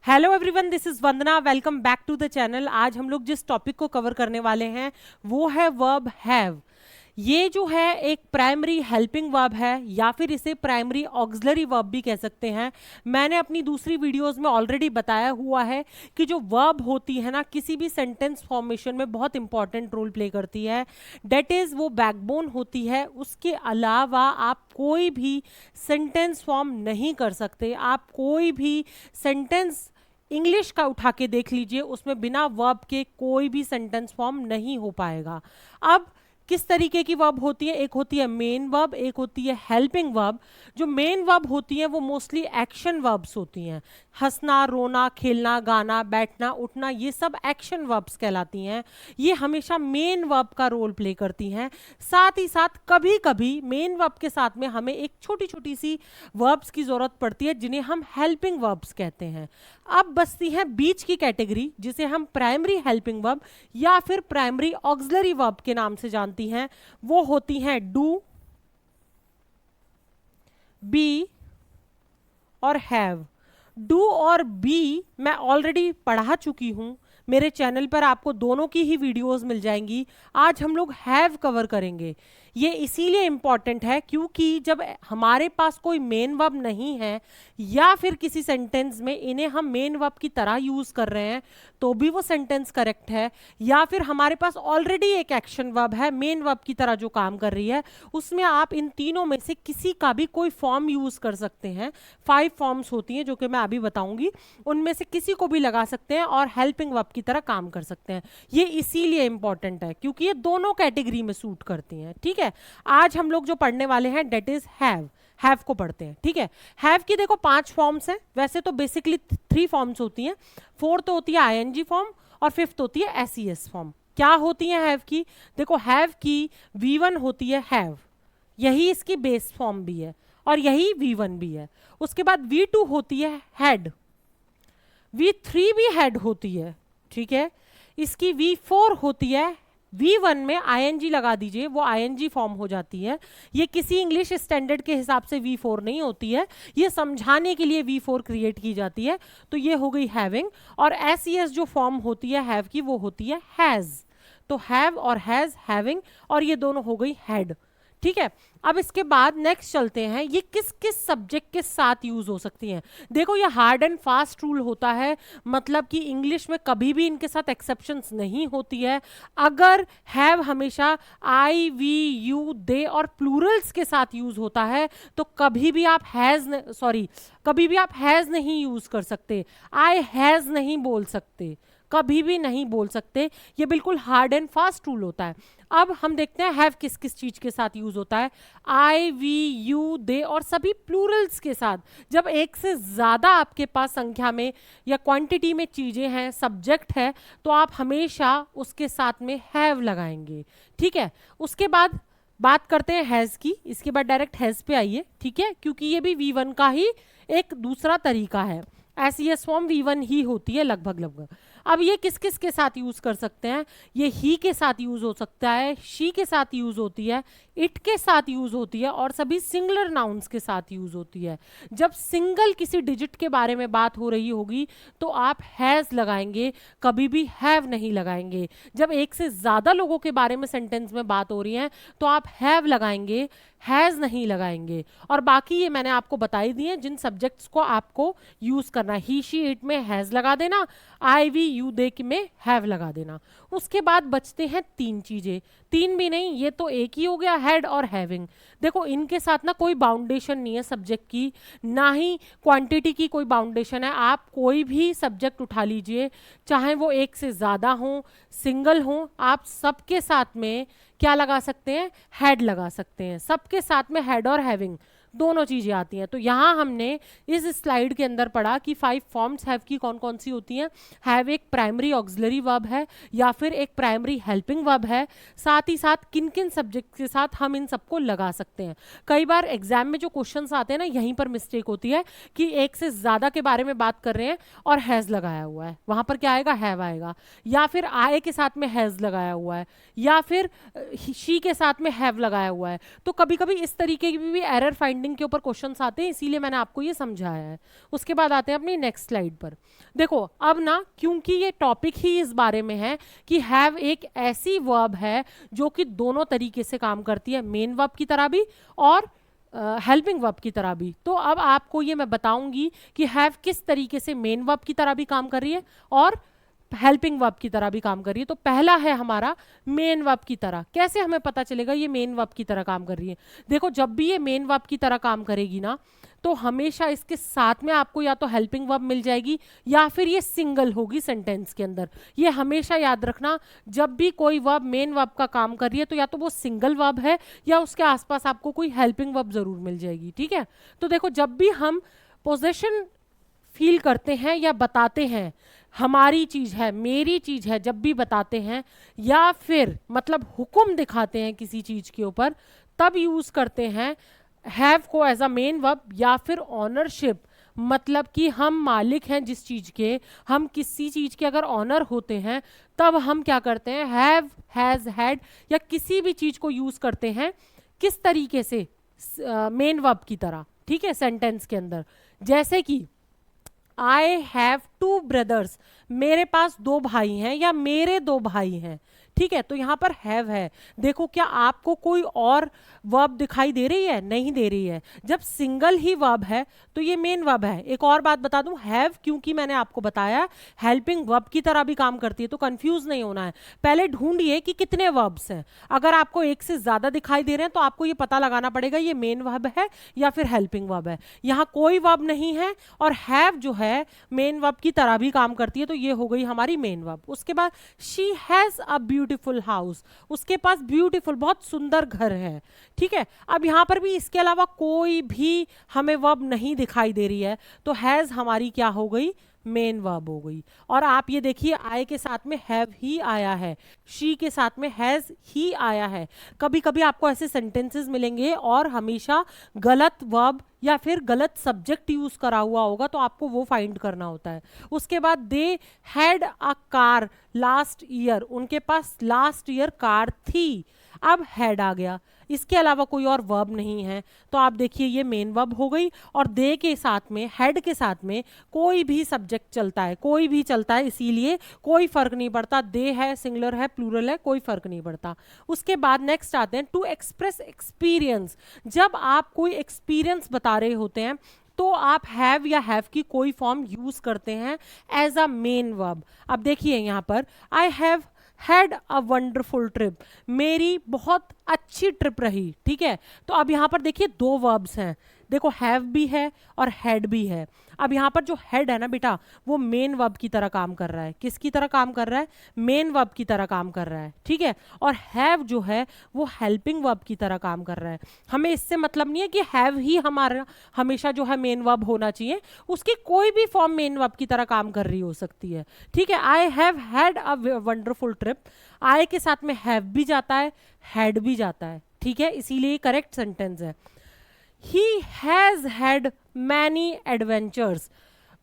Hello everyone, this is Vandana. Welcome back to the channel. आज हम लोग जिस टॉपिक को कवर करने वाले हैं वो है वर्ब हैव। ये जो है एक प्राइमरी हेल्पिंग वर्ब है या फिर इसे प्राइमरी ऑक्सिलरी वर्ब भी कह सकते हैं। मैंने अपनी दूसरी वीडियोस में ऑलरेडी बताया हुआ है कि जो वर्ब होती है ना, किसी भी सेंटेंस फॉर्मेशन में बहुत इंपॉर्टेंट रोल प्ले करती है। डेट इज वो बैकबोन होती है। उसके अलावा आप कोई भी सेंटेंस फॉर्म नहीं कर सकते। आप कोई भी सेंटेंस इंग्लिश का उठा के देख लीजिए, उसमें बिना वर्ब के कोई भी सेंटेंस फॉर्म नहीं हो पाएगा। अब किस तरीके की वर्ब होती है? एक होती है मेन वर्ब, एक होती है हेल्पिंग वर्ब। जो मेन वर्ब होती है वो मोस्टली एक्शन वर्ब्स होती हैं। हंसना, रोना, खेलना, गाना, बैठना, उठना, ये सब एक्शन वर्ब्स कहलाती हैं। ये हमेशा मेन वर्ब का रोल प्ले करती हैं। साथ ही साथ कभी कभी मेन वर्ब के साथ में हमें एक छोटी छोटी सी वर्ब्स की जरूरत पड़ती है जिन्हें हम हेल्पिंग वर्ब्स कहते हैं। अब बचती है बीच की कैटेगरी जिसे हम प्राइमरी हेल्पिंग वर्ब या फिर प्राइमरी ऑक्सिलरी वर्ब के नाम से जानती हैं। वो होती हैं डू, बी और हैव। डू और बी मैं ऑलरेडी पढ़ा चुकी हूं। मेरे चैनल पर आपको दोनों की ही वीडियोस मिल जाएंगी। आज हम लोग हैव कवर करेंगे। ये इसीलिए इंपॉर्टेंट है क्योंकि जब हमारे पास कोई मेन वर्ब नहीं है या फिर किसी सेंटेंस में इन्हें हम मेन वर्ब की तरह यूज कर रहे हैं तो भी वो सेंटेंस करेक्ट है, या फिर हमारे पास ऑलरेडी एक एक्शन वर्ब है मेन वर्ब की तरह जो काम कर रही है, उसमें आप इन तीनों में से किसी का भी कोई फॉर्म यूज कर सकते हैं। 5 फॉर्म्स होती हैं जो कि मैं अभी बताऊंगी, उनमें से किसी को भी लगा सकते हैं और हेल्पिंग वर्ब की तरह काम कर सकते हैं। ये इसीलिए इंपॉर्टेंट है क्योंकि ये दोनों कैटेगरी में सूट करती हैं। ठीक है, आज हम लोग जो पढ़ने वाले हैं डेट इज हैव को पढ़ते हैं। ठीक है, हैव की देखो 5 फॉर्म्स हैं। वैसे तो बेसिकली 3 फॉर्म्स होती हैं। 4th होती है आईएनजी फॉर्म और 5th होती है एसईएस फॉर्म। क्या होती है हैव की? देखो, हैव की V1 होती है हैव, यही इसकी बेस फॉर्म भी है और यही V1 भी है। उसके बाद V2 होती है हैड, V3 भी हैड होती है। ठीक है, इसकी V4 होती है, V1 में आईएनजी लगा दीजिए, वो आईएनजी फॉर्म हो जाती है। ये किसी इंग्लिश स्टैंडर्ड के हिसाब से V4 नहीं होती है, ये समझाने के लिए V4 क्रिएट की जाती है। तो ये हो गई हैविंग। और एसईएस जो फॉर्म होती है हैव की वो होती है हैज। तो हैव और हैज, हैविंग, और ये दोनों हो गई हैड। ठीक है, अब इसके बाद नेक्स्ट चलते हैं, ये किस किस सब्जेक्ट के साथ यूज हो सकती हैं। देखो, ये हार्ड एंड फास्ट रूल होता है, मतलब कि इंग्लिश में कभी भी इनके साथ एक्सेप्शंस नहीं होती है। अगर हैव हमेशा आई, वी, यू, दे और प्लूरल्स के साथ यूज होता है तो कभी भी आप कभी भी आप हैज नहीं यूज कर सकते। आई हैज नहीं बोल सकते, कभी भी नहीं बोल सकते। ये बिल्कुल हार्ड एंड फास्ट रूल होता है। अब हम देखते हैं हैव किस किस चीज के साथ यूज होता है। आई, वी, यू, दे और सभी प्लूरल्स के साथ। जब एक से ज्यादा आपके पास संख्या में या क्वांटिटी में चीजें हैं, सब्जेक्ट है, तो आप हमेशा उसके साथ में हैव लगाएंगे। ठीक है, उसके बाद बात करते हैं हैज की। इसके बाद डायरेक्ट हैज पे आइए। ठीक है, क्योंकि ये भी V1 का ही एक दूसरा तरीका है। एसईएस फॉर्म V1 ही होती है लगभग। अब ये किस किस के साथ यूज कर सकते हैं? ये ही के साथ यूज हो सकता है, शी के साथ यूज होती है, इट के साथ यूज होती है और सभी सिंगुलर नाउन्स के साथ यूज होती है। जब सिंगल किसी डिजिट के बारे में बात हो रही होगी तो आप हैज लगाएंगे, कभी भी हैव नहीं लगाएंगे। जब एक से ज्यादा लोगों के बारे में सेंटेंस में बात हो रही है तो आप हैव लगाएंगे, हैज नहीं लगाएंगे। और बाकी ये मैंने आपको बताई दी है जिन सब्जेक्ट्स को आपको यूज करना है। ही, शी, इट में हैज लगा देना, आई, वी, यू, दे में हैव लगा देना। उसके बाद बचते हैं 3 चीजें। 3 भी नहीं, ये तो एक ही हो गया, हैड और हैविंग। देखो, इनके साथ ना कोई बाउंडेशन नहीं है सब्जेक्ट की, ना ही क्वांटिटी की कोई बाउंडेशन है। आप कोई भी सब्जेक्ट उठा लीजिए, चाहे वो एक से ज्यादा हो, सिंगल हो, आप सबके साथ में क्या लगा सकते हैं? हैड लगा सकते हैं। सबके साथ में हैड और हैविंग दोनों चीजें आती हैं। तो यहां हमने इस स्लाइड के अंदर पढ़ा कि 5 फॉर्म्स हैव की कौन कौन सी होती हैं। हैव एक प्राइमरी ऑक्सिलरी वर्ब है या फिर एक प्राइमरी हेल्पिंग वर्ब है। साथ ही साथ किन किन सब्जेक्ट के साथ हम इन सबको लगा सकते हैं। कई बार एग्जाम में जो क्वेश्चंस आते हैं ना, यहीं पर मिस्टेक होती है कि एक से ज्यादा के बारे में बात कर रहे हैं और हैज लगाया हुआ है, वहां पर क्या आएगा? हैव आएगा। या फिर आए के साथ में हैज लगाया हुआ है, या फिर शी के साथ में हैव लगाया हुआ है। तो कभी कभी इस तरीके की भी एरर फाइंड फाइंडिंग के ऊपर क्वेश्चंस आते हैं, इसीलिए मैंने आपको ये समझाया है। उसके बाद आते हैं अपनी नेक्स्ट स्लाइड पर। देखो अब ना, क्योंकि ये टॉपिक ही इस बारे में है कि हैव एक ऐसी वर्ब है जो कि दोनों तरीके से काम करती है, मेन वर्ब की तरह भी और हेल्पिंग वर्ब की तरह भी। तो अब आपको ये मैं बताऊंगी कि हैव किस तरीके से मेन वर्ब की तरह भी काम कर रही है और हेल्पिंग वर्ब की तरह भी काम कर रही है। तो पहला है हमारा मेन वर्ब की तरह। कैसे हमें पता चलेगा ये मेन वर्ब की तरह काम कर रही है? देखो जब भी ये मेन वर्ब की तरह काम करेगी ना, तो हमेशा इसके साथ में आपको या तो हेल्पिंग वर्ब मिल जाएगी या फिर ये सिंगल होगी सेंटेंस के अंदर। ये हमेशा याद रखना, जब भी कोई वर्ब मेन वर्ब का काम कर रही है तो या तो वो सिंगल वर्ब है या उसके आसपास आपको कोई हेल्पिंग वर्ब जरूर मिल जाएगी। ठीक है, तो देखो जब भी हम पोजेशन फील करते हैं या बताते हैं, हमारी चीज है, मेरी चीज है, जब भी बताते हैं या फिर मतलब हुक्म दिखाते हैं किसी चीज के ऊपर, तब यूज करते हैं हैव को एज अ मेन वर्ब या फिर ऑनरशिप, मतलब कि हम मालिक हैं जिस चीज के, हम किसी चीज के अगर ऑनर होते हैं तब हम क्या करते हैं, हैव, हैज, हैड या किसी भी चीज को यूज करते हैं किस तरीके से, मेन वर्ब की तरह। ठीक है, सेंटेंस के अंदर जैसे कि आई हैव 2 ब्रदर्स, मेरे पास 2 भाई हैं या मेरे 2 भाई हैं। ठीक है, तो यहां पर हैव है। देखो क्या आपको कोई और वर्ब दिखाई दे रही है? नहीं दे रही है। जब सिंगल ही वर्ब है तो ये मेन वर्ब है। एक और बात बता दूं, हैव क्योंकि मैंने आपको बताया हेल्पिंग वर्ब की तरह भी काम करती है, तो कंफ्यूज नहीं होना है। पहले ढूंढिए कि कितने वर्ब्स हैं। अगर आपको एक से ज्यादा दिखाई दे रहे हैं तो आपको ये पता लगाना पड़ेगा ये मेन वर्ब है या फिर हेल्पिंग वर्ब है। यहाँ कोई वर्ब नहीं है और हैव जो है मेन वर्ब की तरह भी काम करती है, तो ये हो गई हमारी मेन वर्ब। उसके बाद she has a beautiful house, उसके पास ब्यूटीफुल बहुत सुंदर घर है। ठीक है, अब यहां पर भी इसके अलावा कोई भी हमें वर्ब नहीं दिखाई दे रही है, तो हैज हमारी क्या हो गई, मेन वर्ब हो गई। और आप ये देखिए आई के साथ में हैव ही आया है, शी के साथ में हैज ही आया है। कभी कभी आपको ऐसे सेंटेंसेस मिलेंगे और हमेशा गलत वर्ब या फिर गलत सब्जेक्ट यूज करा हुआ होगा, तो आपको वो फाइंड करना होता है। उसके बाद they had a car last year, उनके पास लास्ट ईयर कार थी। अब हैड आ गया, इसके अलावा कोई और वर्ब नहीं है, तो आप देखिए ये मेन वर्ब हो गई। और दे के साथ में, हेड के साथ में कोई भी सब्जेक्ट चलता है, कोई भी चलता है, इसीलिए कोई फर्क नहीं पड़ता, दे है, सिंगुलर है, प्लूरल है, कोई फर्क नहीं पड़ता। उसके बाद नेक्स्ट आते हैं टू एक्सप्रेस एक्सपीरियंस। जब आप कोई एक्सपीरियंस बता रहे होते हैं तो आप हैव या हैव की कोई फॉर्म यूज करते हैं एज अ मेन वर्ब। अब देखिए यहां पर आई have had a wonderful trip, मेरी बहुत अच्छी ट्रिप रही। ठीक है, तो अब यहां पर देखिए 2 वर्ब्स हैं, देखो हैव भी है और हैड भी है। अब यहाँ पर जो हेड है ना बेटा, वो मेन वर्ब की तरह काम कर रहा है। किसकी तरह काम कर रहा है? मेन वर्ब की तरह काम कर रहा है। ठीक है, और हैव जो है वो हेल्पिंग वर्ब की तरह काम कर रहा है। हमें इससे मतलब नहीं है कि हैव ही हमारा हमेशा जो है मेन वर्ब होना चाहिए, उसकी कोई भी फॉर्म मेन वर्ब की तरह काम कर रही हो सकती है। ठीक है, I have had a wonderful trip, आई के साथ में हैव भी जाता है, हैड भी जाता है। ठीक है, इसीलिए करेक्ट सेंटेंस है। He has had many adventures,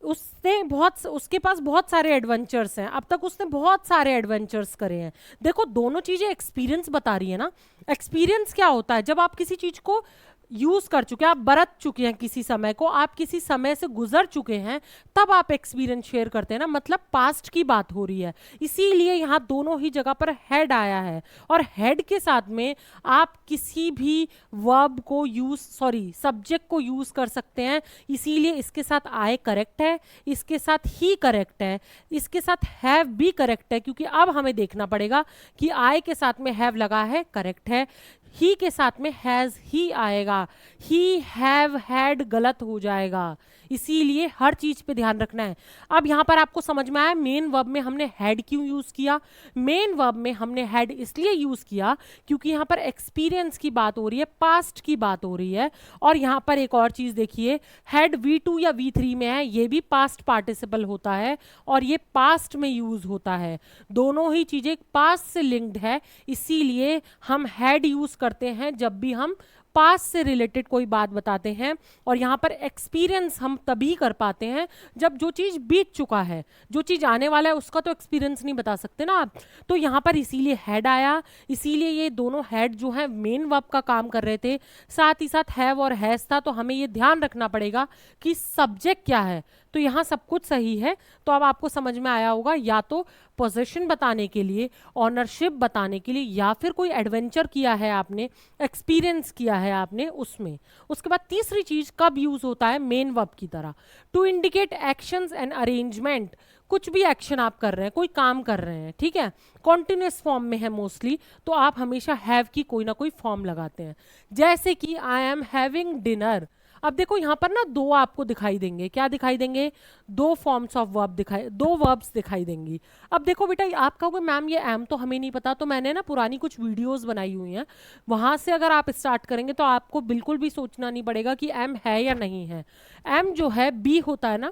उसके पास बहुत सारे एडवेंचर्स हैं, अब तक उसने बहुत सारे एडवेंचर्स करे हैं। देखो दोनों चीजें एक्सपीरियंस बता रही है ना। एक्सपीरियंस क्या होता है? जब आप किसी चीज को यूज कर चुके हैं, आप बरत चुके हैं किसी समय को, आप किसी समय से गुजर चुके हैं, तब आप एक्सपीरियंस शेयर करते हैं ना, मतलब पास्ट की बात हो रही है। इसीलिए यहाँ दोनों ही जगह पर हेड आया है, और हेड के साथ में आप किसी भी वर्ब को सब्जेक्ट को यूज कर सकते हैं। इसीलिए इसके साथ आए करेक्ट है, इसके साथ ही करेक्ट है, इसके साथ हैव भी करेक्ट है, क्योंकि अब हमें देखना पड़ेगा कि आए के साथ में हैव लगा है, करेक्ट है। ही के साथ में हैज ही आएगा, ही हैव हैड गलत हो जाएगा। इसीलिए हर चीज पे ध्यान रखना है। अब यहां पर आपको समझ में आया मेन वर्ब में हमने हैड क्यों यूज किया। मेन वर्ब में हमने हैड इसलिए यूज किया क्योंकि यहां पर एक्सपीरियंस की बात हो रही है, पास्ट की बात हो रही है। और यहां पर एक और चीज देखिए, हैड V2 या V3 में है, ये भी पास्ट पार्टिसिपल होता है और ये पास्ट में यूज होता है। दोनों ही चीजें पास्ट से लिंक्ड है, इसीलिए हम हैड यूज करते हैं जब भी हम पास्ट से रिलेटेड कोई बात बताते हैं, और यहाँ पर एक्सपीरियंस हम तभी कर पाते हैं जब जो चीज़ बीत चुका है, जो चीज़ आने वाला है उसका तो एक्सपीरियंस नहीं बता सकते ना आप। तो यहाँ पर इसीलिए हैड आया, इसीलिए ये दोनों हैड जो है मेन वर्ब का काम कर रहे थे, साथ ही साथ हैव और हैज था। तो हमें ये ध्यान रखना पड़ेगा कि सब्जेक्ट क्या है। तो यहाँ सब कुछ सही है। तो अब आपको समझ में आया होगा, या तो पोजीशन बताने के लिए, ऑनरशिप बताने के लिए, या फिर कोई एडवेंचर किया है आपने, एक्सपीरियंस किया है आपने उसमें। उसके बाद तीसरी चीज कब यूज होता है, मेन वर्ब की तरह, to indicate actions and arrangement. कुछ भी एक्शन आप कर रहे हैं, कोई काम कर रहे हैं, ठीक है, कॉन्टिन्यूस फॉर्म में है मोस्टली, तो आप हमेशा हैव की कोई ना कोई फॉर्म लगाते हैं। जैसे कि आई एम हैविंग डिनर। अब देखो यहाँ पर ना दो आपको दिखाई देंगे, क्या दिखाई देंगे, दो फॉर्म्स ऑफ वर्ब दिखाई, दो वर्ब्स दिखाई देंगी। अब देखो बेटा, आप कहोगे मैम ये एम तो हमें नहीं पता, तो मैंने ना पुरानी कुछ वीडियोस बनाई हुई हैं, वहां से अगर आप स्टार्ट करेंगे तो आपको बिल्कुल भी सोचना नहीं पड़ेगा कि एम है या नहीं है। एम जो है बी होता है ना,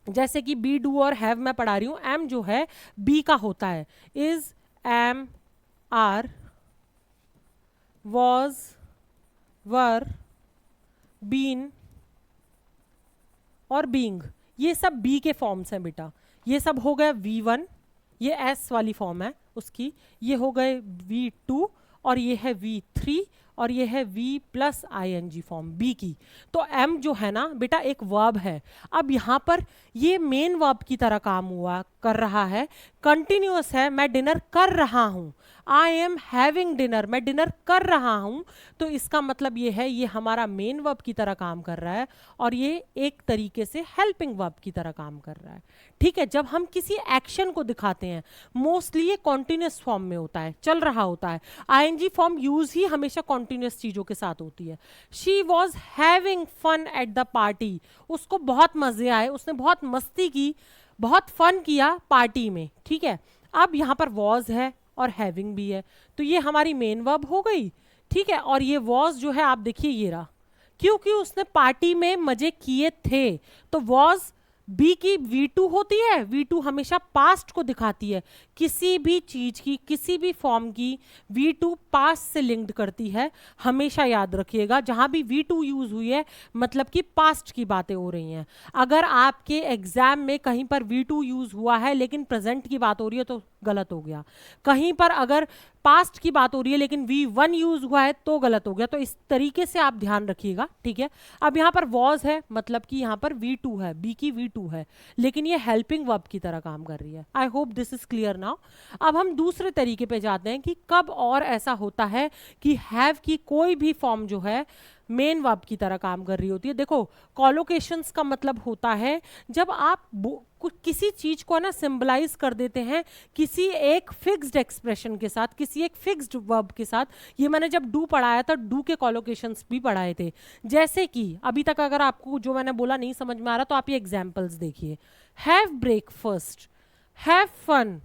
जैसे कि बी, डू और हैव मैं पढ़ा रही हूँ, एम जो है बी का होता है, is, am, are, was, were, been और बीइंग, ये सब बी के फॉर्म्स हैं बेटा। ये सब हो गए V1, ये एस वाली फॉर्म है उसकी, ये हो गए V2, और ये है V3, और ये है V plus ING form be की। तो M जो है ना बेटा एक वर्ब है। अब यहाँ पर ये मेन वर्ब की तरह काम हुआ कर रहा है, कंटिन्यूअस है, मैं डिनर कर रहा हूँ, आई एम हैविंग डिनर, मैं डिनर कर रहा हूँ। तो इसका मतलब ये है ये हमारा मेन वर्ब की तरह काम कर रहा है, और ये एक तरीके से हेल्पिंग वर्ब की तरह काम कर रहा है। ठीक है, जब हम किसी एक्शन को दिखाते हैं मोस्टली ये कॉन्टिन्यूस फॉर्म में होता है, चल रहा होता है। आईएनजी फॉर्म यूज ही हमेशा कॉन्टिन्यूस चीजों के साथ होती है। She was having fun at the party, उसको बहुत मजे आए, उसने बहुत मस्ती की, बहुत फन किया पार्टी में। ठीक है, अब यहाँ पर वॉज है और हैविंग भी है, तो ये हमारी मेन वर्ब हो गई। ठीक है, और ये वॉज जो है आप देखिए ये रहा, क्योंकि उसने पार्टी में मजे किए थे, तो वॉज बी की V2 होती है। V2 हमेशा पास्ट को दिखाती है, किसी भी चीज की, किसी भी फॉर्म की V2 पास्ट से लिंक्ड करती है। हमेशा याद रखिएगा, जहां भी V2 यूज हुई है मतलब कि पास्ट की बातें हो रही हैं। अगर आपके एग्जाम में कहीं पर V2 यूज हुआ है लेकिन प्रेजेंट की बात हो रही है तो गलत हो गया। कहीं पर अगर पास्ट की बात हो रही है लेकिन V1 यूज हुआ है तो गलत हो गया। तो इस तरीके से आप ध्यान रखिएगा। ठीक है, अब यहाँ पर वॉज है मतलब कि यहाँ पर V2 है, बी की V2 है, लेकिन ये हेल्पिंग वर्ब की तरह काम कर रही है। I hope this is clear now. अब हम दूसरे तरीके पे जाते हैं कि कब और ऐसा होता है कि हैव की कोई भी फॉर्म जो है मेन वर्ब की तरह काम कर रही होती है। देखो, कॉलोकेशंस का मतलब होता है जब आप किसी चीज को ना सिंबलाइज कर देते हैं किसी एक फिक्स्ड एक्सप्रेशन के साथ, किसी एक फिक्स्ड वर्ब के साथ। ये मैंने जब डू पढ़ाया था, डू के कॉलोकेशंस भी पढ़ाए थे। जैसे कि अभी तक अगर आपको जो मैंने बोला नहीं समझ में आ रहा तो आप ये एग्जाम्पल्स देखिए। Have breakfast, have fun,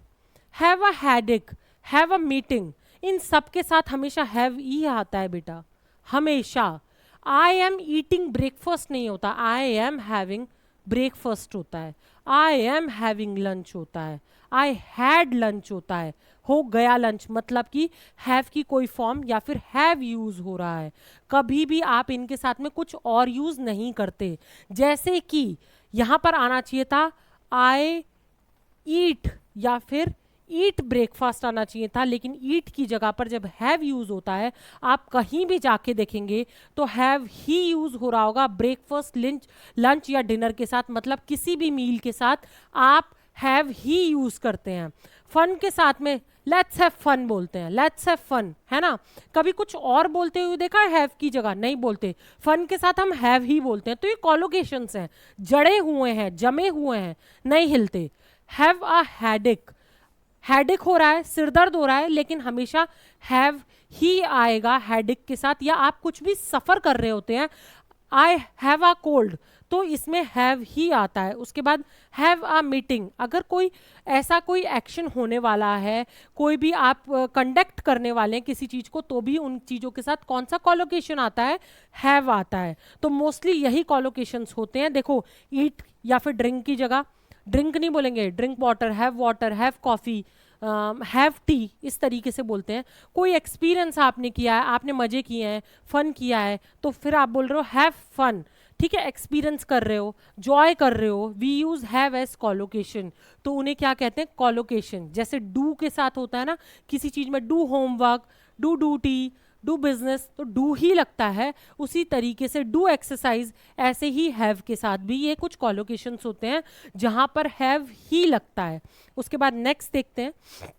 have a headache, have a meeting, इन सब के साथ हमेशा हैव ही आता है बेटा, हमेशा। आई एम ईटिंग ब्रेकफास्ट नहीं होता, आई एम हैविंग ब्रेकफास्ट होता है। आई एम हैविंग लंच होता है, आई हैड लंच होता है, हो गया लंच, मतलब कि हैव की कोई फॉर्म या फिर हैव यूज हो रहा है। कभी भी आप इनके साथ में कुछ और यूज नहीं करते। जैसे कि यहां पर आना चाहिए था आई ईट या फिर ईट ब्रेकफास्ट आना चाहिए था, लेकिन ईट की जगह पर जब हैव यूज होता है आप कहीं भी जाके देखेंगे तो हैव ही यूज हो रहा होगा ब्रेकफास्ट, लंच या डिनर के साथ, मतलब किसी भी मील के साथ आप हैव ही यूज करते हैं। फन के साथ में लेट्स हैव फन बोलते हैं, लेट्स हैव फन, है ना। कभी कुछ और बोलते हुए देखा है हैव की जगह? नहीं बोलते, फन के साथ हम हैव ही बोलते हैं। तो ये कॉलोकेशंस हैं, जड़े हुए हैं, जमे हुए हैं, नहीं हिलते। हैव अ हेडेक, हेडेक हो रहा है, सिरदर्द हो रहा है, लेकिन हमेशा हैव ही आएगा हेडेक के साथ। या आप कुछ भी सफर कर रहे होते हैं, आई हैव अ कोल्ड, तो इसमें हैव ही आता है। उसके बाद हैव अ मीटिंग, अगर कोई ऐसा कोई एक्शन होने वाला है, कोई भी आप कंडक्ट करने वाले हैं किसी चीज को, तो भी उन चीजों के साथ कौन सा कॉलोकेशन आता है? हैव आता है। तो मोस्टली यही कॉलोकेशंस होते हैं। देखो, ईट या फिर ड्रिंक की जगह ड्रिंक नहीं बोलेंगे, drink water, have coffee, have T, इस तरीके से बोलते हैं। कोई एक्सपीरियंस आपने किया है, आपने मज़े किए हैं, फन किया है, तो फिर आप बोल रहे हो हैव फन। ठीक है, एक्सपीरियंस कर रहे हो, जॉय कर रहे हो, we use have as collocation, तो उन्हें क्या कहते हैं, कॉलोकेशन। जैसे डू के साथ होता है ना, किसी चीज़ में do homework, do duty, do business, तो डू ही लगता है। उसी तरीके से डू एक्सरसाइज, ऐसे ही हैव के साथ भी ये कुछ कॉलोकेशंस होते हैं जहां पर हैव ही लगता है। उसके बाद नेक्स्ट देखते हैं।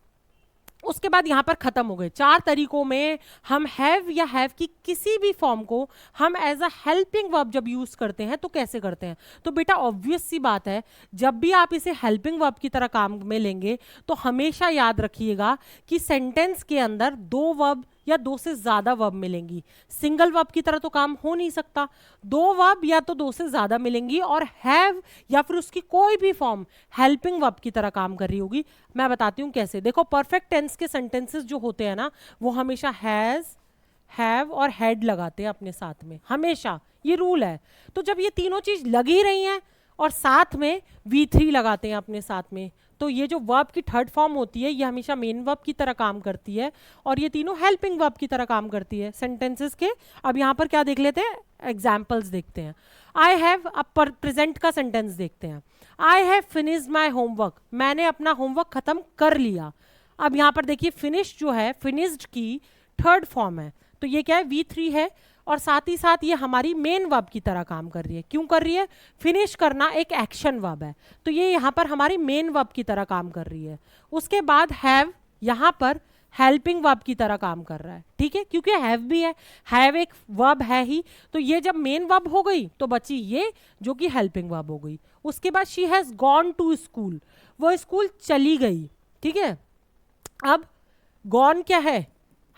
उसके बाद यहाँ पर खत्म हो गए। 4 तरीकों में हम हैव या हैव की किसी भी फॉर्म को हम एज अ हेल्पिंग वर्ब जब यूज करते हैं तो कैसे करते हैं। तो बेटा ऑब्वियस सी बात है, जब भी आप इसे हेल्पिंग वर्ब की तरह काम में लेंगे तो हमेशा याद रखिएगा कि सेंटेंस के अंदर 2 वर्ब या 2 से ज्यादा वर्ब मिलेंगी। सिंगल वर्ब की तरह तो काम हो नहीं सकता, 2 वर्ब या तो 2 से ज्यादा मिलेंगी, और हैव या फिर उसकी कोई भी फॉर्म हेल्पिंग वर्ब की तरह काम कर रही होगी। मैं बताती हूँ कैसे। देखो, परफेक्ट टेंस के सेंटेंसेस जो होते हैं ना, वो हमेशा हैज, हैव और हैड लगाते हैं अपने साथ में, हमेशा, ये रूल है। तो जब ये तीनों चीज लग ही रही हैं और साथ में V3 लगाते हैं अपने साथ में, तो ये जो वर्ब की थर्ड फॉर्म होती है ये हमेशा मेन वर्ब की तरह काम करती है, और ये तीनों हेल्पिंग वर्ब की तरह काम करती है सेंटेंसेस के। अब यहाँ पर क्या देख लेते हैं, एग्जाम्पल्स देखते हैं। आई हैव, अब प्रेजेंट का सेंटेंस देखते हैं। I have finished my homework, मैंने अपना होमवर्क खत्म कर लिया। अब यहाँ पर देखिए, फिनिश जो है, फिनिश्ड की थर्ड फॉर्म है, तो ये क्या है, V3 है, और साथ ही साथ ये हमारी मेन वर्ब की तरह काम कर रही है। क्यों कर रही है, फिनिश करना एक एक्शन वर्ब है, तो ये यहाँ पर हमारी मेन वर्ब की तरह काम कर रही है। उसके बाद हैव यहाँ पर हेल्पिंग वर्ब की तरह काम कर रहा है, ठीक है, क्योंकि हैव भी है, हैव एक वर्ब है ही, तो ये जब मेन वर्ब हो गई तो बची ये जो कि हेल्पिंग वर्ब हो गई। उसके बाद she has gone to school, वो स्कूल चली गई, ठीक है। अब गॉन क्या है,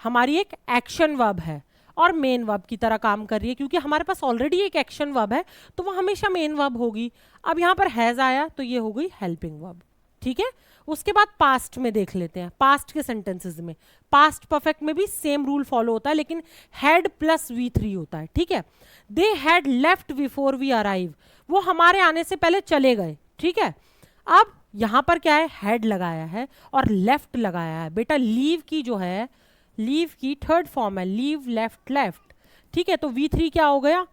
हमारी एक एक्शन वर्ब है और मेन वर्ब की तरह काम कर रही है, क्योंकि हमारे पास ऑलरेडी एक एक्शन वर्ब है तो वो हमेशा मेन वर्ब होगी। अब यहाँ पर हैज आया तो ये हो गई हेल्पिंग वर्ब, ठीक है। उसके बाद पास्ट में देख लेते हैं, पास्ट के सेंटेंसेस में, पास्ट परफेक्ट में भी सेम रूल फॉलो होता है, लेकिन हैड प्लस V3 होता है, ठीक है। They had left before we arrive, वो हमारे आने से पहले चले गए, ठीक है। अब यहाँ पर क्या है, हैड लगाया है और लेफ्ट लगाया है। बेटा लीव की जो है, लीव की थर्ड फॉर्म है, लीव, लेफ्ट, लेफ्ट, ठीक है। तो V3 क्या हो गया,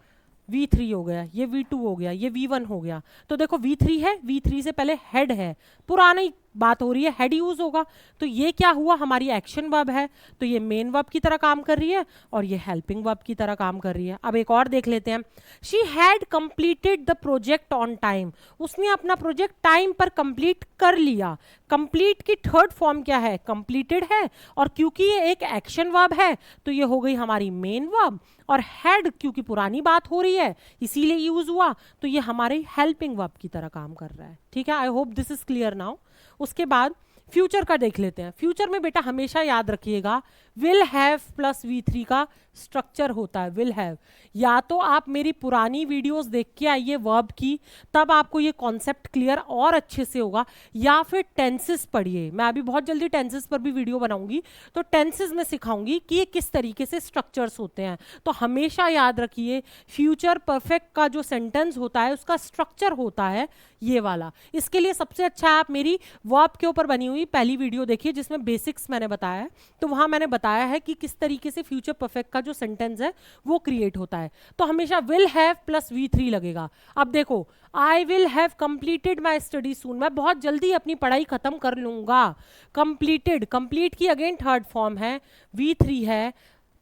V3 हो गया, ये V2 हो गया, ये V1 हो गया। तो देखो V3 है, V3 से पहले हेड है, पुरानी बात हो रही है, हेड यूज होगा, तो ये क्या हुआ, हमारी एक्शन वर्ब है, तो ये मेन वर्ब की तरह काम कर रही है और ये हेल्पिंग वर्ब की तरह काम कर रही है। अब एक और देख लेते हैं। She had completed the project on time, उसने अपना प्रोजेक्ट टाइम पर कंप्लीट कर लिया। कंप्लीट की थर्ड फॉर्म क्या है, कंप्लीटेड है, और क्योंकि ये एक एक्शन वर्ब है तो ये हो गई हमारी मेन वर्ब, और हैड क्योंकि पुरानी बात हो रही है इसीलिए यूज हुआ, तो ये हमारी हेल्पिंग वर्ब की तरह काम कर रहा है, ठीक है। I hope this is clear now. उसके बाद फ्यूचर का देख लेते हैं। फ्यूचर में बेटा हमेशा याद रखिएगा विल हैव प्लस V3 का स्ट्रक्चर होता है, विल हैव। या तो आप मेरी पुरानी वीडियोस देख के आइए वर्ब की, तब आपको ये कॉन्सेप्ट क्लियर और अच्छे से होगा, या फिर टेंसेस पढ़िए। मैं अभी बहुत जल्दी टेंसेस पर भी वीडियो बनाऊंगी, तो टेंसेस में सिखाऊंगी कि ये किस तरीके से स्ट्रक्चर्स होते हैं। तो हमेशा याद रखिए फ्यूचर परफेक्ट का जो सेंटेंस होता है उसका स्ट्रक्चर होता है ये वाला। इसके लिए सबसे अच्छा आप मेरी वर्ब के ऊपर बनी हुई पहली वीडियो देखिए जिसमें बेसिक्स मैंने बताया है, तो वहां मैंने बताया है कि किस तरीके से फ्यूचर परफेक्ट का जो सेंटेंस है वो क्रिएट होता है। तो हमेशा विल हैव प्लस V3 लगेगा। अब देखो, I will have completed my study soon, मैं बहुत जल्दी अपनी पढ़ाई खत्म कर लूंगा। कंप्लीटेड, कंप्लीट की अगेन थर्ड फॉर्म है, V3 है,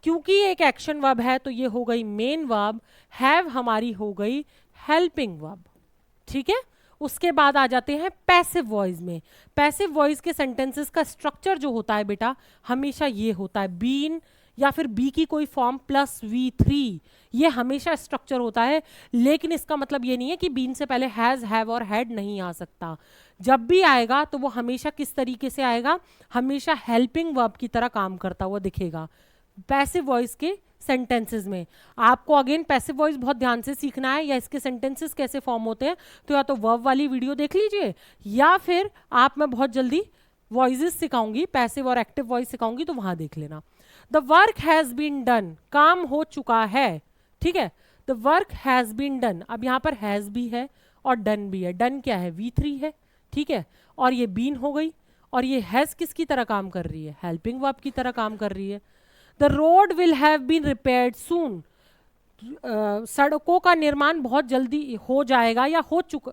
क्योंकि एक एक्शन वर्ब है तो ये हो गई मेन वर्ब, हैव हमारी हो गई हेल्पिंग वर्ब, ठीक है। उसके बाद आ जाते हैं पैसिव वॉइस में। पैसिव वॉइस के सेंटेंसेस का स्ट्रक्चर जो होता है बेटा हमेशा ये होता है, बीन या फिर बी की कोई फॉर्म प्लस V3, ये हमेशा स्ट्रक्चर होता है। लेकिन इसका मतलब ये नहीं है कि बीन से पहले हैज, हैव और हैड नहीं आ सकता। जब भी आएगा तो वो हमेशा किस तरीके से आएगा, हमेशा हेल्पिंग वर्ब की तरह काम करता हुआ दिखेगा पैसिव वॉइस के सेंटेंसेस में। आपको अगेन पैसिव वॉइस बहुत ध्यान से सीखना है, या इसके सेंटेंसेस कैसे फॉर्म होते हैं, तो या तो वर्ब वाली वीडियो देख लीजिए, या फिर आप, मैं बहुत जल्दी वॉइसेस सिखाऊंगी, पैसिव और एक्टिव वॉइस सिखाऊंगी, तो वहां देख लेना। The work has been done, काम हो चुका है, ठीक है। The work has been done, अब यहाँ पर हैज भी है और डन भी है। डन क्या है, V3 है, ठीक है, और ये बीन हो गई, और ये हैज़ किसकी तरह काम कर रही है, हेल्पिंग वर्ब की तरह काम कर रही है। The road will have been repaired soon, सड़कों का निर्माण बहुत जल्दी हो जाएगा या हो चुका,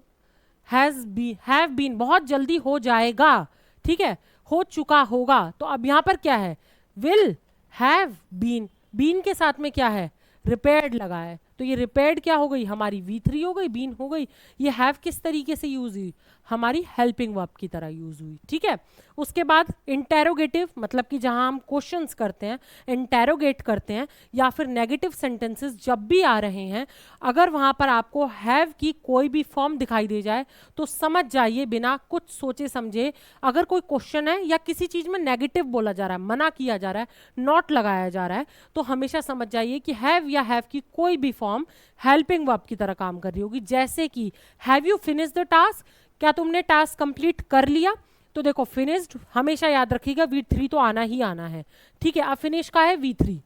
हैव बीन बहुत जल्दी हो जाएगा, ठीक है, हो चुका होगा। तो अब यहाँ पर क्या है, विल हैव बीन, बीन के साथ में क्या है, रिपेयर्ड लगा है, तो ये रिपेयर्ड क्या हो गई, हमारी V3 हो गई, बीन हो गई। ये हैव किस तरीके से यूज हुई, हमारी हेल्पिंग वर्ब की तरह यूज हुई, ठीक है। उसके बाद इंटेरोगेटिव, मतलब कि जहां हम क्वेश्चंस करते हैं, इंटेरोगेट करते हैं, या फिर नेगेटिव सेंटेंसेस जब भी आ रहे हैं, अगर वहां पर आपको हैव की कोई भी फॉर्म दिखाई दे जाए तो समझ जाइए बिना कुछ सोचे समझे, अगर कोई क्वेश्चन है या किसी चीज में नेगेटिव बोला जा रहा है, मना किया जा रहा है, नॉट लगाया जा रहा है, तो हमेशा समझ जाइए कि हैव या हैव की कोई भी फॉर्म हेल्पिंग वर्ब की तरह काम कर रही होगी। जैसे कि have you finished the task, क्या तुमने टास्क कंप्लीट कर लिया, तो देखो फिनिश्ड हमेशा याद रखिएगा V3 तो आना ही आना है, ठीक है। अब फिनिश का है V3,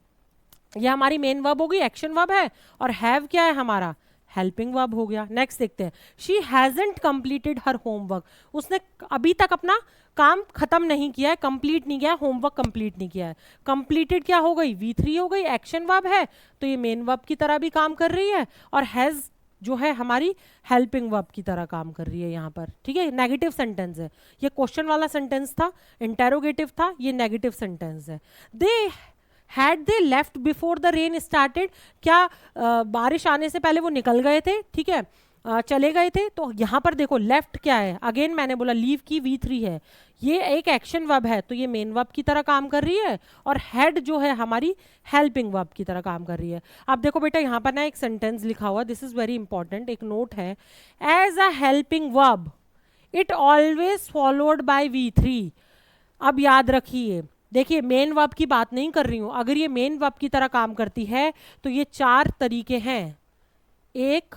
ये हमारी मेन वर्ब होगी, एक्शन वर्ब है, और हैव क्या है हमारा, हेल्पिंग वर्ब हो गया। नेक्स्ट देखते हैं, she hasn't completed her homework, उसने अभी तक अपना काम खत्म नहीं किया है, कंप्लीट नहीं किया है, होमवर्क कंप्लीट नहीं किया है। कंप्लीटेड क्या हो गई, V3 हो गई, एक्शन वर्ब है, तो ये मेन वर्ब की तरह भी काम कर रही है, और हैज जो है हमारी हेल्पिंग वर्ब की तरह काम कर रही है यहाँ पर, ठीक है। नेगेटिव सेंटेंस है, ये क्वेश्चन वाला सेंटेंस था, इंटेरोगेटिव था, ये नेगेटिव सेंटेंस है। They had they left before the rain started, क्या बारिश आने से पहले वो निकल गए थे, ठीक है, चले गए थे। तो यहाँ पर देखो लेफ्ट क्या है, अगेन मैंने बोला लीव की V3 है, ये एक एक्शन वर्ब है, तो ये मेन वर्ब की तरह काम कर रही है, और हेड जो है हमारी हेल्पिंग वर्ब की तरह काम कर रही है। अब देखो बेटा यहाँ पर ना एक सेंटेंस लिखा हुआ, दिस इज वेरी इंपॉर्टेंट, एक नोट है, as a helping verb it always followed by V3। अब याद रखिए, देखिए मेन वर्ब की बात नहीं कर रही हूं, अगर ये मेन वर्ब की तरह काम करती है तो ये 4 तरीके हैं, 1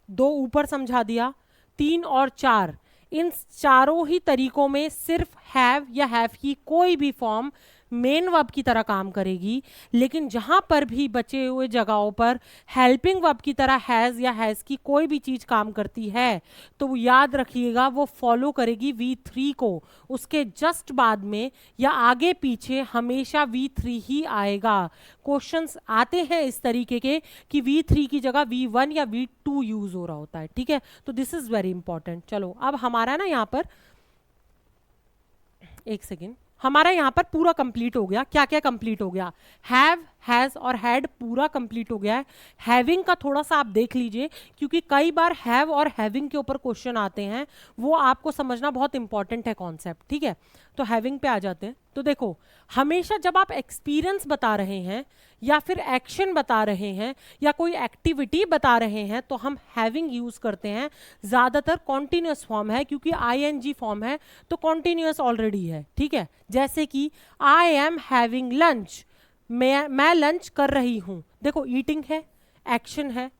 2 ऊपर समझा दिया, 3 और 4, इन चारों ही तरीकों में सिर्फ हैव या हैव की कोई भी फॉर्म मेन वर्ब की तरह काम करेगी। लेकिन जहां पर भी बचे हुए जगहों पर हेल्पिंग वर्ब की तरह हैज या हैज की कोई भी चीज काम करती है तो वो याद रखिएगा वो फॉलो करेगी V3 को, उसके जस्ट बाद में या आगे पीछे हमेशा V3 ही आएगा। क्वेश्चंस आते हैं इस तरीके के कि V3 की जगह V1 या V2 यूज हो रहा होता है, ठीक है। तो दिस इज वेरी इंपॉर्टेंट। चलो अब हमारा ना यहाँ पर एक सेकेंड, हमारा यहाँ पर पूरा कंप्लीट हो गया। क्या क्या कंप्लीट हो गया, हैव, हैज और हैड पूरा कंप्लीट हो गया है। हैविंग का थोड़ा सा आप देख लीजिए क्योंकि कई बार हैव और हैविंग के ऊपर क्वेश्चन आते हैं, वो आपको समझना बहुत इंपॉर्टेंट है कॉन्सेप्ट, ठीक है। तो हैविंग पे आ जाते हैं। तो देखो हमेशा जब आप एक्सपीरियंस बता रहे हैं या फिर एक्शन बता रहे हैं या कोई एक्टिविटी बता रहे हैं तो हम हैविंग यूज करते हैं। ज़्यादातर कॉन्टिन्यूस फॉर्म है क्योंकि ING फॉर्म है तो कॉन्टिन्यूस ऑलरेडी है, ठीक है। जैसे कि आई एम हैविंग लंच, मैं लंच कर रही हूँ, देखो ईटिंग है, एक्शन है,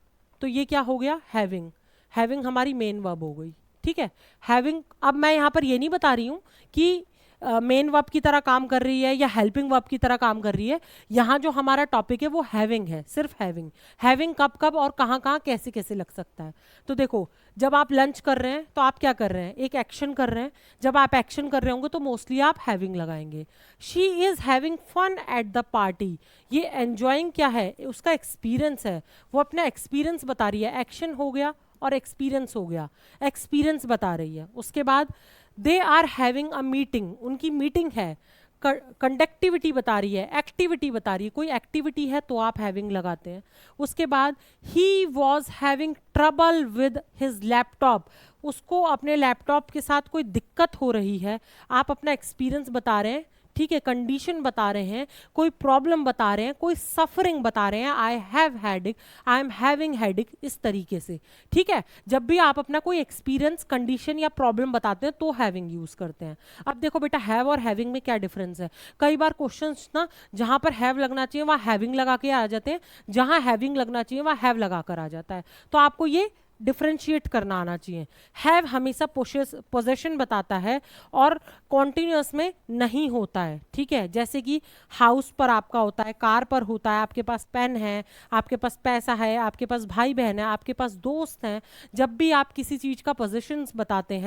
तो ये क्या हो गया, हैविंग। हैविंग हमारी मेन वर्ब हो गई, ठीक है। हैविंग, अब मैं यहाँ पर ये नहीं बता रही हूँ कि मेन वर्ब की तरह काम कर रही है या हेल्पिंग वर्ब की तरह काम कर रही है। यहाँ जो हमारा टॉपिक है वो हैविंग है, सिर्फ हैविंग। हैविंग कब कब और कहाँ कहाँ कैसे कैसे लग सकता है। तो देखो जब आप लंच कर रहे हैं तो आप क्या कर रहे हैं, एक एक्शन कर रहे हैं। जब आप एक्शन कर रहे होंगे तो मोस्टली आप हैविंग लगाएंगे। She is having fun at the party, ये एन्जॉइंग क्या है, उसका एक्सपीरियंस है, वो अपना एक्सपीरियंस बता रही है। एक्शन हो गया और एक्सपीरियंस हो गया, एक्सपीरियंस बता रही है। उसके बाद they are having a meeting, उनकी मीटिंग है, कंडक्टिविटी बता रही है, एक्टिविटी बता रही है, कोई एक्टिविटी है तो आप हैविंग लगाते हैं। उसके बाद he was having trouble with his laptop, उसको अपने लैपटॉप के साथ कोई दिक्कत हो रही है, आप अपना एक्सपीरियंस बता रहे हैं, ठीक है, कंडीशन बता रहे हैं, कोई प्रॉब्लम बता रहे हैं, कोई सफरिंग बता रहे हैं, I have headache, I am having headache, इस तरीके से, ठीक है। जब भी आप अपना कोई एक्सपीरियंस, कंडीशन या प्रॉब्लम बताते हैं तो हैविंग यूज करते हैं। अब देखो बेटा हैव और हैविंग में क्या डिफरेंस है। कई बार क्वेश्चंस ना जहां पर हैव लगना चाहिए वहां हैविंग लगा के आ जाते हैं, जहां हैविंग लगना चाहिए वहां हैव लगा कर आ जाता है। तो आपको ये डिफरेंशिएट करना आना चाहिए। हैव हमेशा पोजेशन बताता है और कॉन्टिन्यूअस में नहीं होता है, ठीक है। जैसे कि हाउस पर आपका होता है, कार पर होता है, आपके पास पेन है, आपके पास पैसा है, आपके पास भाई बहन है, आपके पास दोस्त हैं। जब भी आप किसी चीज़ का पोजेशन बताते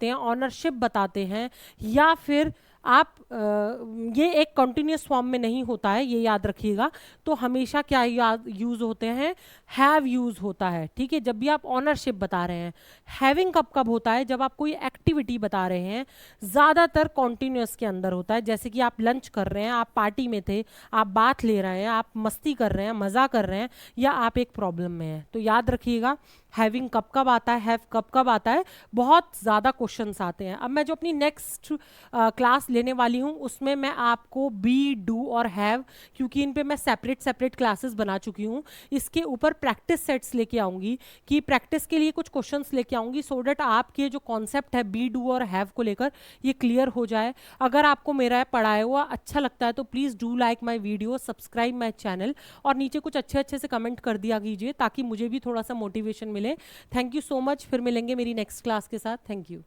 हैं, ऑनरशिप बताते हैं, या फिर आप ये एक कंटिन्यूस फॉर्म में नहीं होता है, ये याद रखिएगा। तो हमेशा क्या याद यूज होते हैं, हैव यूज होता है, ठीक है। जब भी आप ऑनरशिप बता रहे हैं। हैविंग कब कब होता है, जब आप कोई एक्टिविटी बता रहे हैं, ज़्यादातर कॉन्टिन्यूस के अंदर होता है। जैसे कि आप लंच कर रहे हैं, आप पार्टी में थे, आप बात ले रहे हैं, आप मस्ती कर रहे हैं, मज़ा कर रहे हैं, या आप एक प्रॉब्लम में हैं। तो याद रखिएगा हैविंग कब कब आता है, हैव कब कब आता है। बहुत ज़्यादा क्वेश्चंस आते हैं। अब मैं जो अपनी नेक्स्ट क्लास लेने वाली हूँ उसमें मैं आपको बी, डू और हैव, क्योंकि इन पे मैं सेपरेट क्लासेस बना चुकी हूँ, इसके ऊपर प्रैक्टिस सेट्स लेके आऊँगी, कि प्रैक्टिस के लिए कुछ क्वेश्चंस लेके आऊँगी, सो डैट आपके जो कॉन्सेप्ट है बी, डू और हैव को लेकर ये क्लियर हो जाए। अगर आपको मेरा पढ़ाया हुआ अच्छा लगता है तो please do like my video, subscribe my channel, और नीचे कुछ अच्छे से कमेंट कर दिया कीजिए ताकि मुझे भी थोड़ा सा मोटिवेशन मिले। Thank you so much. फिर मिलेंगे मेरी नेक्स्ट क्लास के साथ। Thank you.